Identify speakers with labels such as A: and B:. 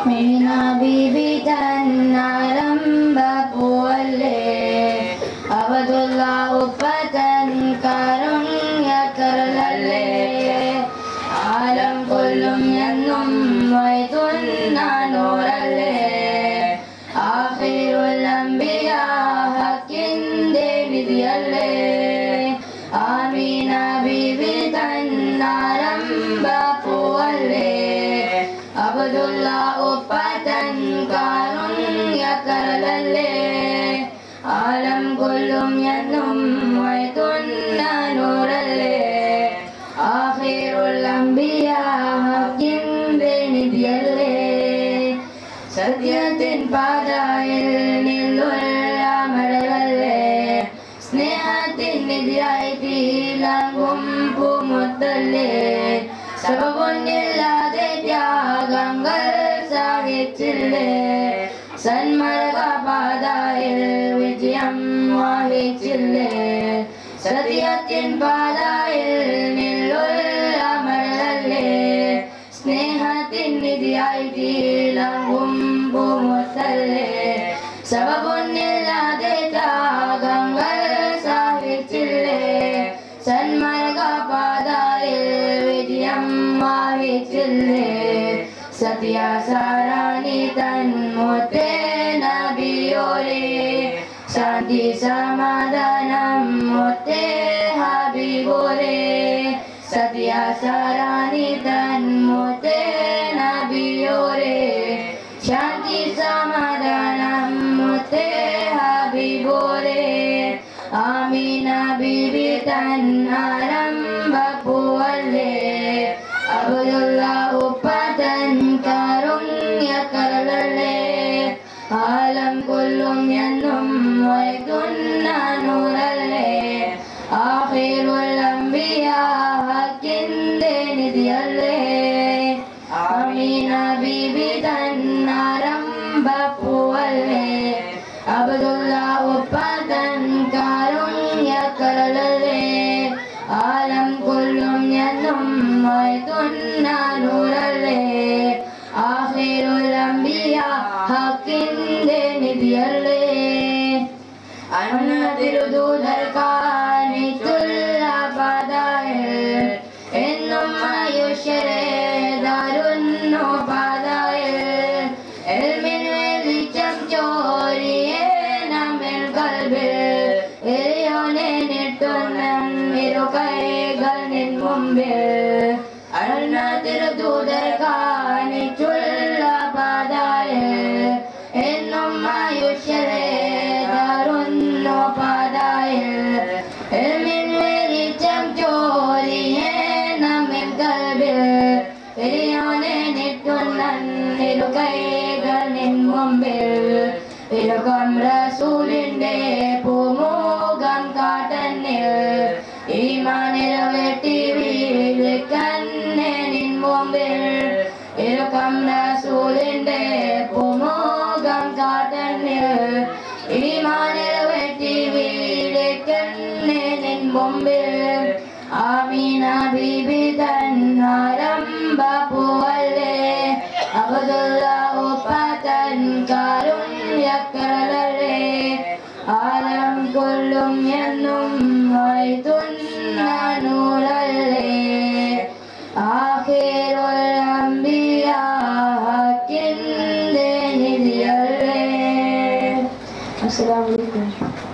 A: Mina bibitan narambapule Abdullah upatan karunya karlalle Alam kullum yannum waitun nanuralle Akhirul anbiya hakin devidiyalle Amina bibitan narambapule Abdullah upatan karunya karlalle Alam kullum yannum waitun nanuralle Akhirul anbiya hakim benidyalle Satyatin padayil nillul amaralalle Snehatin nidyaiti langum pumuttalle Sababunillade ത്യാഗങ്ങൾ സഹിച്ചില്ലേ സന്മാർഗപാതയിൽ വിജയം വഹിച്ചില്ലേ സത്യത്തിൻ പാതയിൽ നില്ലുൽ അമരല്ലേ സ്നേഹത്തിൻ നിധിയായി തീലങ്ങും പൂമുത്തല്ലേ സബബൊന്നില്ലാതെ ത്യാഗങ്ങൾ സഹിച്ചില്ലേ സന്മാർഗപാതയിൽ വിജയം വഹിച്ചില്ലേ സത്യസാരാണി തന്മുത്തേ നബിയോരേ ശാന്തി സമാധാനം മുത്തേ ഹബീബോരേ സത്യസാരാണി തന്മുത്തേ നബിയോരേ ശാന്തി സമാധാനം മുത്തേ ഹബീബോരേ ആമീന ബീവി തന്നാരംഭപ്പൂവല്ലേ Abdullah upatan karunya karlalle Alam kullum yannum waitun nanuralle Akhirul anbiya hakin denidyalle Amina bibi tannarambappuvalle Abdullah upatan karunya karlalle Alam kullum yannum waitun nanuralle Akhirul anbiya hakin denidyalle Annatirududalkanitul abadayil Ennum ayushere darunno padayil Ilmin velicham choriye namin kalbil Iliyone nittunnam irukaigal nin mumbil Annatirududalkanitul abadayil Ennum ayushere darunno padayil Ilmin velicham choriye namin kalbil Iliyone nittunnam irukaigal nin mumbil Ilukam rasulinde pumugam katanil Imanil vetti vilikkanne nin mumbil Ilukam rasulinde pumugam katanil Imanil vetti vilikkanne nin mumbil Amina bibi tannarambappuvalle Abdullah upatan karunya karlalle Alam kullum yannum waitun nanuralle Akhirul anbiya hakin denidyalle Assalamualaikum.